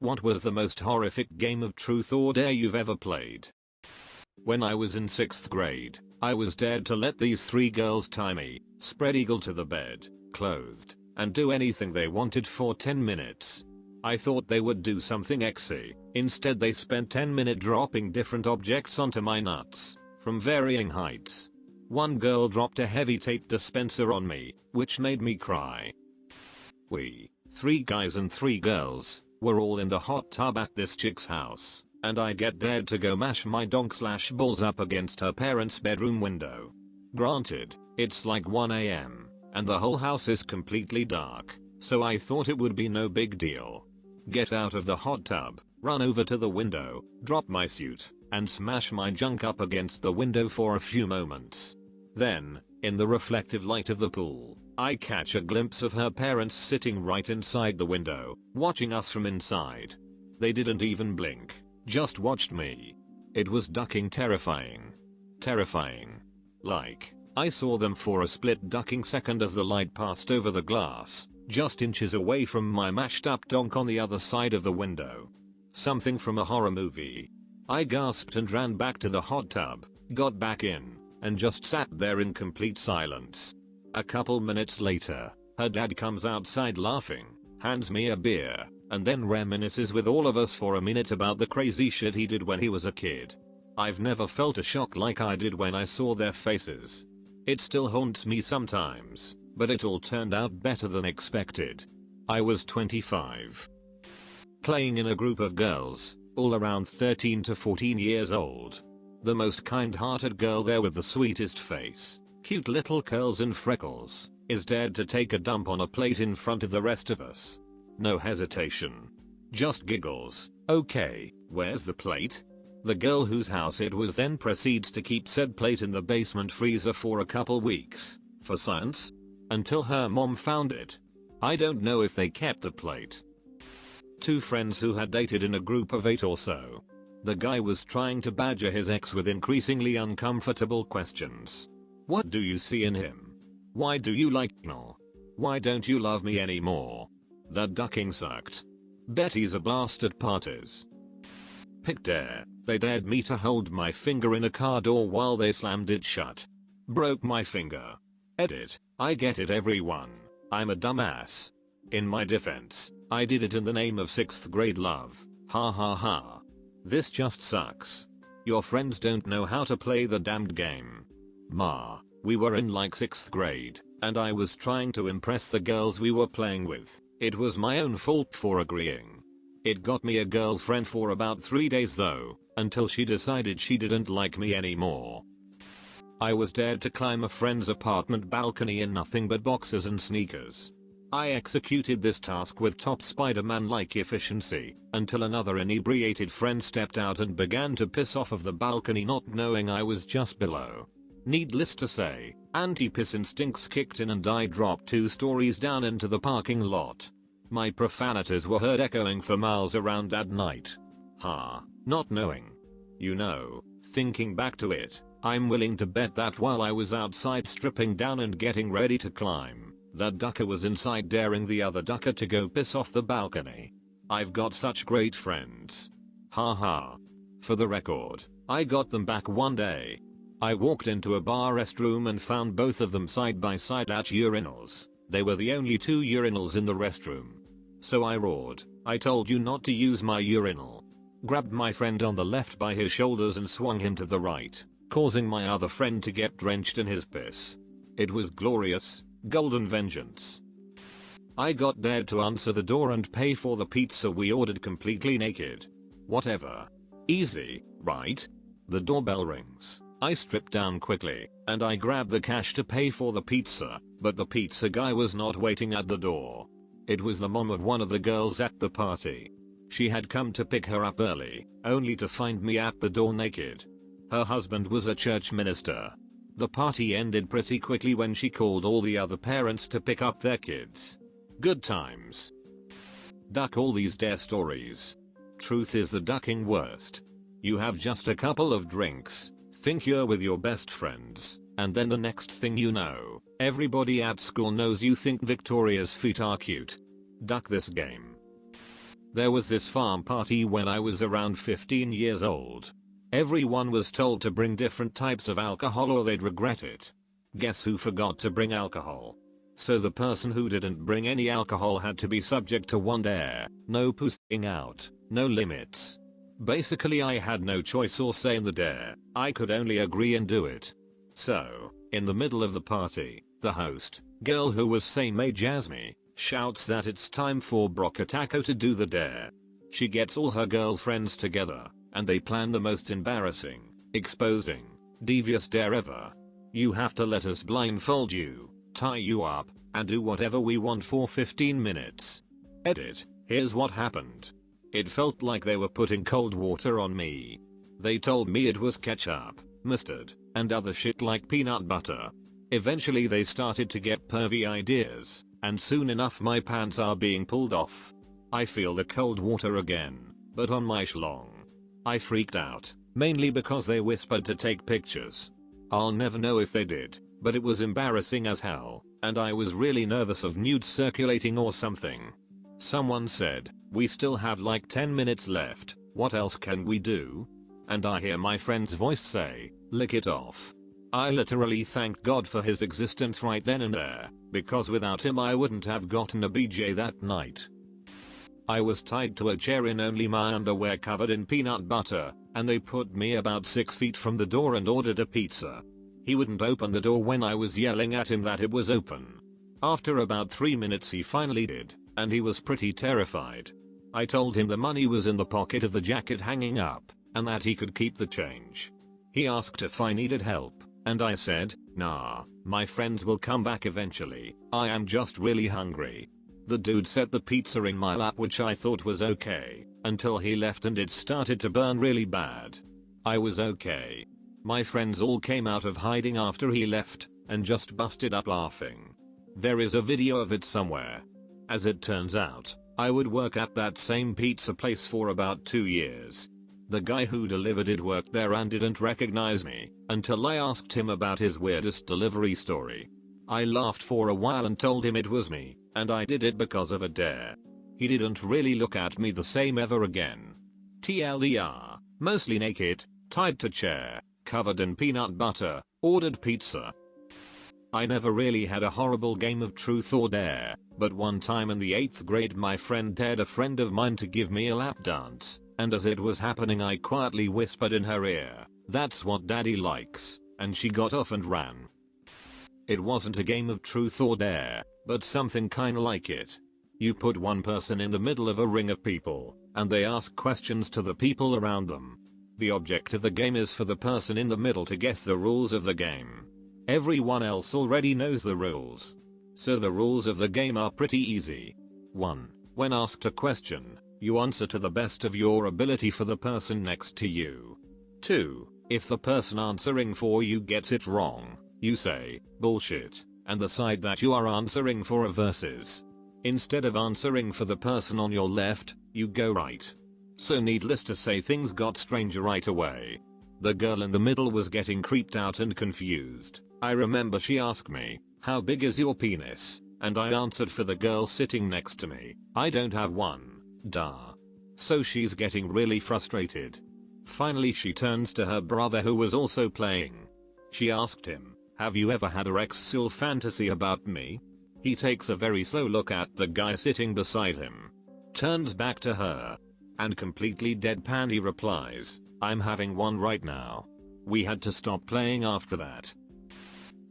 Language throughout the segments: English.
What was the most horrific game of truth or dare you've ever played? When I was in 6th grade, I was dared to let these 3 girls tie me, spread eagle to the bed, clothed, and do anything they wanted for 10 minutes. I thought they would do something exy. Instead they spent 10 minutes dropping different objects onto my nuts, from varying heights. One girl dropped a heavy tape dispenser on me, which made me cry. We, 3 guys and 3 girls, were all in the hot tub at this chick's house, and I get dared to go mash my donk/balls up against her parents' bedroom window. Granted, it's like 1 AM, and the whole house is completely dark, so I thought it would be no big deal. Get out of the hot tub, run over to the window, drop my suit, and smash my junk up against the window for a few moments. Then, in the reflective light of the pool, I catch a glimpse of her parents sitting right inside the window, watching us from inside. They didn't even blink, just watched me. It was ducking terrifying. Terrifying. Like, I saw them for a split ducking second as the light passed over the glass, just inches away from my mashed up donk on the other side of the window. Something from a horror movie. I gasped and ran back to the hot tub, got back in, and just sat there in complete silence. A couple minutes later, her dad comes outside laughing, hands me a beer, and then reminisces with all of us for a minute about the crazy shit he did when he was a kid. I've never felt a shock like I did when I saw their faces. It still haunts me sometimes, but it all turned out better than expected. I was 25. Playing in a group of girls, all around 13 to 14 years old. The most kind-hearted girl there with the sweetest face, cute little curls and freckles, is dared to take a dump on a plate in front of the rest of us. No hesitation. Just giggles. Okay, where's the plate? The girl whose house it was then proceeds to keep said plate in the basement freezer for a couple weeks, for science, until her mom found it. I don't know if they kept the plate. 2 friends who had dated in a group of 8 or so. The guy was trying to badger his ex with increasingly uncomfortable questions. What do you see in him? Why do you like me? Why don't you love me anymore? That ducking sucked. Betty's a blast at parties. Pick dare. They dared me to hold my finger in a car door while they slammed it shut. Broke my finger. Edit. I get it everyone. I'm a dumbass. In my defense, I did it in the name of 6th grade love. Ha ha ha. This just sucks. Your friends don't know how to play the damned game. Ma, we were in like 6th grade, and I was trying to impress the girls we were playing with. It was my own fault for agreeing. It got me a girlfriend for about 3 days though, until she decided she didn't like me anymore. I was dared to climb a friend's apartment balcony in nothing but boxers and sneakers. I executed this task with top Spider-Man-like efficiency, until another inebriated friend stepped out and began to piss off of the balcony not knowing I was just below. Needless to say, anti-piss instincts kicked in and I dropped 2 stories down into the parking lot. My profanities were heard echoing for miles around at night. Not knowing. You know, thinking back to it, I'm willing to bet that while I was outside stripping down and getting ready to climb, that ducker was inside daring the other ducker to go piss off the balcony. I've got such great friends. Haha. For the record, I got them back one day. I walked into a bar restroom and found both of them side by side at urinals. They were the only 2 urinals in the restroom. So I roared, I told you not to use my urinal. Grabbed my friend on the left by his shoulders and swung him to the right, causing my other friend to get drenched in his piss. It was glorious, golden vengeance. I got dared to answer the door and pay for the pizza we ordered completely naked. Whatever. Easy, right? The doorbell rings. I strip down quickly, and I grab the cash to pay for the pizza, but the pizza guy was not waiting at the door. It was the mom of one of the girls at the party. She had come to pick her up early, only to find me at the door naked. Her husband was a church minister. The party ended pretty quickly when she called all the other parents to pick up their kids. Good times. Duck all these dare stories. Truth is the ducking worst. You have just a couple of drinks, think you're with your best friends, and then the next thing you know, everybody at school knows you think Victoria's feet are cute. Duck this game. There was this farm party when I was around 15 years old. Everyone was told to bring different types of alcohol or they'd regret it. Guess who forgot to bring alcohol? So the person who didn't bring any alcohol had to be subject to one dare, no pussing out, no limits. Basically I had no choice or say in the dare, I could only agree and do it. So, in the middle of the party, the host, girl who was same age as me, shouts that it's time for Brocataco to do the dare. She gets all her girlfriends together, and they plan the most embarrassing, exposing, devious dare ever. You have to let us blindfold you, tie you up, and do whatever we want for 15 minutes. Edit, here's what happened. It felt like they were putting cold water on me. They told me it was ketchup, mustard, and other shit like peanut butter. Eventually they started to get pervy ideas, and soon enough my pants are being pulled off. I feel the cold water again, but on my schlong. I freaked out, mainly because they whispered to take pictures. I'll never know if they did, but it was embarrassing as hell, and I was really nervous of nudes circulating or something. Someone said, we still have like 10 minutes left, what else can we do? And I hear my friend's voice say, lick it off. I literally thanked God for his existence right then and there, because without him I wouldn't have gotten a BJ that night. I was tied to a chair in only my underwear covered in peanut butter, and they put me about 6 feet from the door and ordered a pizza. He wouldn't open the door when I was yelling at him that it was open. After about 3 minutes he finally did, and he was pretty terrified. I told him the money was in the pocket of the jacket hanging up, and that he could keep the change. He asked if I needed help, and I said, nah, my friends will come back eventually, I am just really hungry. The dude set the pizza in my lap, which I thought was okay, until he left and it started to burn really bad. I was okay. My friends all came out of hiding after he left, and just busted up laughing. There is a video of it somewhere. As it turns out, I would work at that same pizza place for about 2 years. The guy who delivered it worked there and didn't recognize me, until I asked him about his weirdest delivery story. I laughed for a while and told him it was me, and I did it because of a dare. He didn't really look at me the same ever again. TLDR, mostly naked, tied to chair, covered in peanut butter, ordered pizza. I never really had a horrible game of truth or dare, but one time in the 8th grade my friend dared a friend of mine to give me a lap dance, and as it was happening I quietly whispered in her ear, "That's what daddy likes," and she got off and ran. It wasn't a game of truth or dare, but something kinda like it. You put one person in the middle of a ring of people, and they ask questions to the people around them. The object of the game is for the person in the middle to guess the rules of the game. Everyone else already knows the rules. So the rules of the game are pretty easy. 1. When asked a question, you answer to the best of your ability for the person next to you. 2. If the person answering for you gets it wrong, you say, bullshit, and the side that you are answering for reverses. Instead of answering for the person on your left, you go right. So needless to say things got stranger right away. The girl in the middle was getting creeped out and confused. I remember she asked me, "How big is your penis?" And I answered for the girl sitting next to me, "I don't have one, duh." So she's getting really frustrated. Finally she turns to her brother who was also playing. She asked him, "Have you ever had a sexual fantasy about me?" He takes a very slow look at the guy sitting beside him, turns back to her, and completely deadpan he replies, "I'm having one right now." We had to stop playing after that.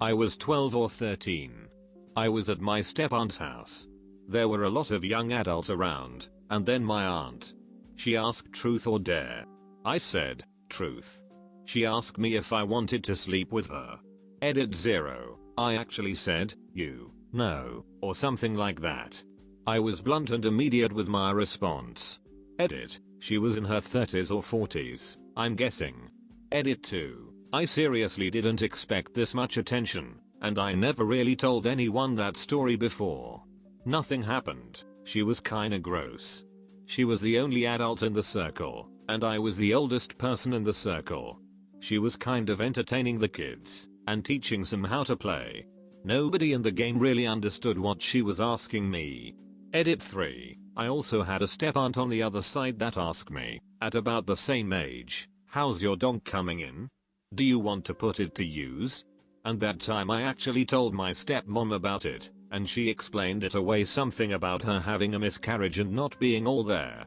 I was 12 or 13. I was at my step-aunt's house. There were a lot of young adults around, and then my aunt. She asked truth or dare. I said, truth. She asked me if I wanted to sleep with her. Edit 0. I actually said, you, no, or something like that. I was blunt and immediate with my response. Edit, she was in her 30s or 40s, I'm guessing. Edit 2. I seriously didn't expect this much attention, and I never really told anyone that story before. Nothing happened, she was kinda gross. She was the only adult in the circle, and I was the oldest person in the circle. She was kind of entertaining the kids, and teaching them how to play. Nobody in the game really understood what she was asking me. Edit 3. I also had a step aunt on the other side that asked me, at about the same age, how's your dog coming in? Do you want to put it to use? And that time I actually told my stepmom about it, and she explained it away, something about her having a miscarriage and not being all there.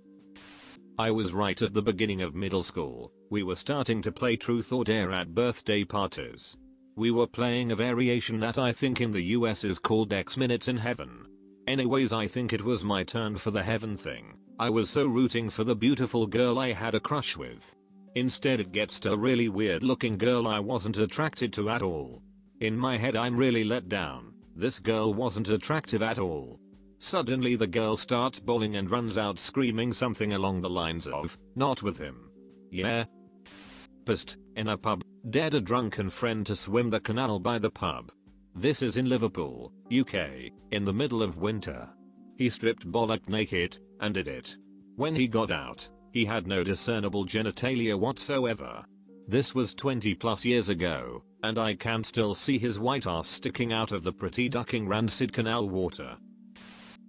I was right at the beginning of middle school. We were starting to play truth or dare at birthday parties. We were playing a variation that I think in the US is called X Minutes in Heaven. Anyways, I think it was my turn for the heaven thing. I was so rooting for the beautiful girl I had a crush with. Instead it gets to a really weird looking girl I wasn't attracted to at all. In my head I'm really let down. This girl wasn't attractive at all. Suddenly the girl starts bawling and runs out screaming something along the lines of, "Not with him." Yeah. Pissed, in a pub, dared a drunken friend to swim the canal by the pub. This is in Liverpool, UK, in the middle of winter. He stripped bollock naked, and did it. When he got out, he had no discernible genitalia whatsoever. This was 20 plus years ago, and I can still see his white ass sticking out of the pretty ducking rancid canal water.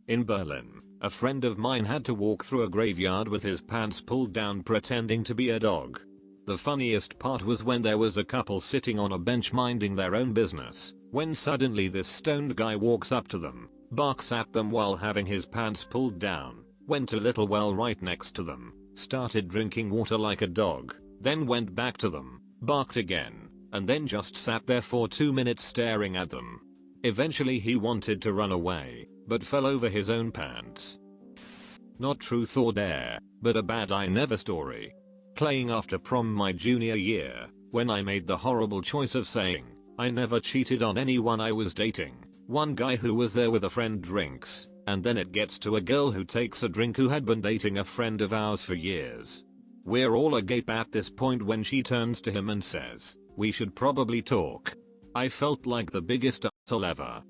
In Berlin, a friend of mine had to walk through a graveyard with his pants pulled down pretending to be a dog. The funniest part was when there was a couple sitting on a bench minding their own business, when suddenly this stoned guy walks up to them, barks at them while having his pants pulled down, went to a little well right next to them, started drinking water like a dog, then went back to them, barked again, and then just sat there for 2 minutes staring at them. Eventually he wanted to run away, but fell over his own pants. Not truth or dare, but a bad I never story. Playing after prom my junior year, when I made the horrible choice of saying, I never cheated on anyone I was dating. One guy who was there with a friend drinks, and then it gets to a girl who takes a drink who had been dating a friend of ours for years. We're all agape at this point when she turns to him and says, "We should probably talk." I felt like the biggest asshole ever.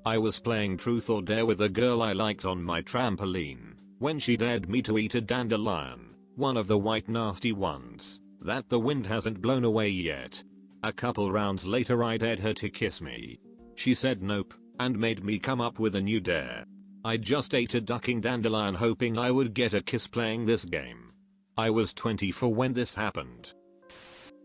I was playing truth or dare with a girl I liked on my trampoline, when she dared me to eat a dandelion. One of the white nasty ones, that the wind hasn't blown away yet. A couple rounds later I dared her to kiss me. She said nope, and made me come up with a new dare. I just ate a ducking dandelion hoping I would get a kiss playing this game. I was 24 when this happened.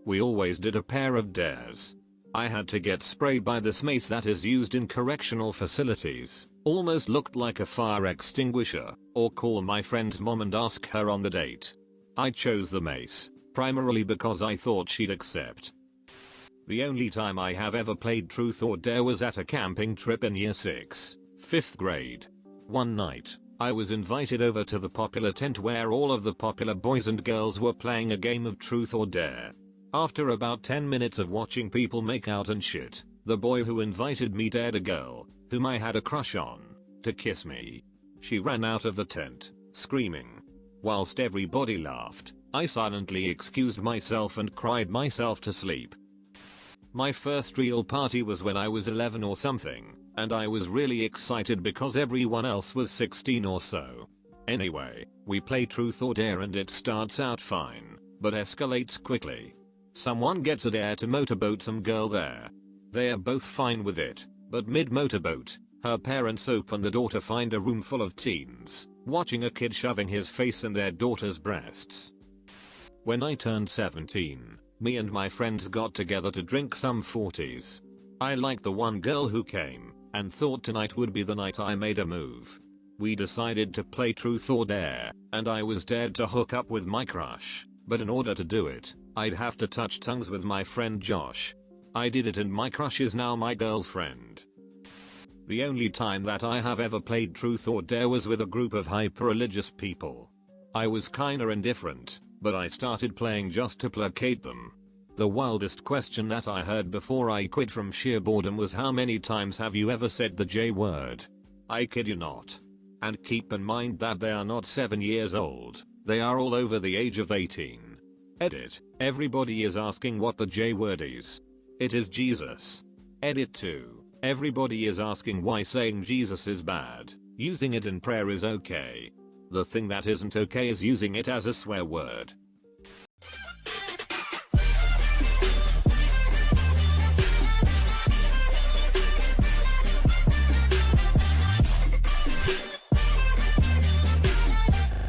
We always did a pair of dares. I had to get sprayed by this mace that is used in correctional facilities, almost looked like a fire extinguisher, or call my friend's mom and ask her on the date. I chose the mace, primarily because I thought she'd accept. The only time I have ever played truth or dare was at a camping trip in year 6, 5th grade. One night, I was invited over to the popular tent where all of the popular boys and girls were playing a game of truth or dare. After about 10 minutes of watching people make out and shit, the boy who invited me dared a girl, whom I had a crush on, to kiss me. She ran out of the tent, screaming. Whilst everybody laughed, I silently excused myself and cried myself to sleep. My first real party was when I was 11 or something, and I was really excited because everyone else was 16 or so. Anyway, we play truth or dare and it starts out fine, but escalates quickly. Someone gets a dare to motorboat some girl there. They are both fine with it, but mid-motorboat, her parents open the door to find a room full of teens, watching a kid shoving his face in their daughter's breasts. When I turned 17, me and my friends got together to drink some 40s. I liked the one girl who came, and thought tonight would be the night I made a move. We decided to play truth or dare, and I was dared to hook up with my crush, but in order to do it, I'd have to touch tongues with my friend Josh. I did it and my crush is now my girlfriend. The only time that I have ever played truth or dare was with a group of hyper-religious people. I was kinda indifferent, but I started playing just to placate them. The wildest question that I heard before I quit from sheer boredom was, how many times have you ever said the J word? I kid you not. And keep in mind that they are not 7 years old, they are all over the age of 18. Edit, everybody is asking what the J word is. It is Jesus. Edit 2. Everybody is asking why saying Jesus is bad, using it in prayer is okay. The thing that isn't okay is using it as a swear word.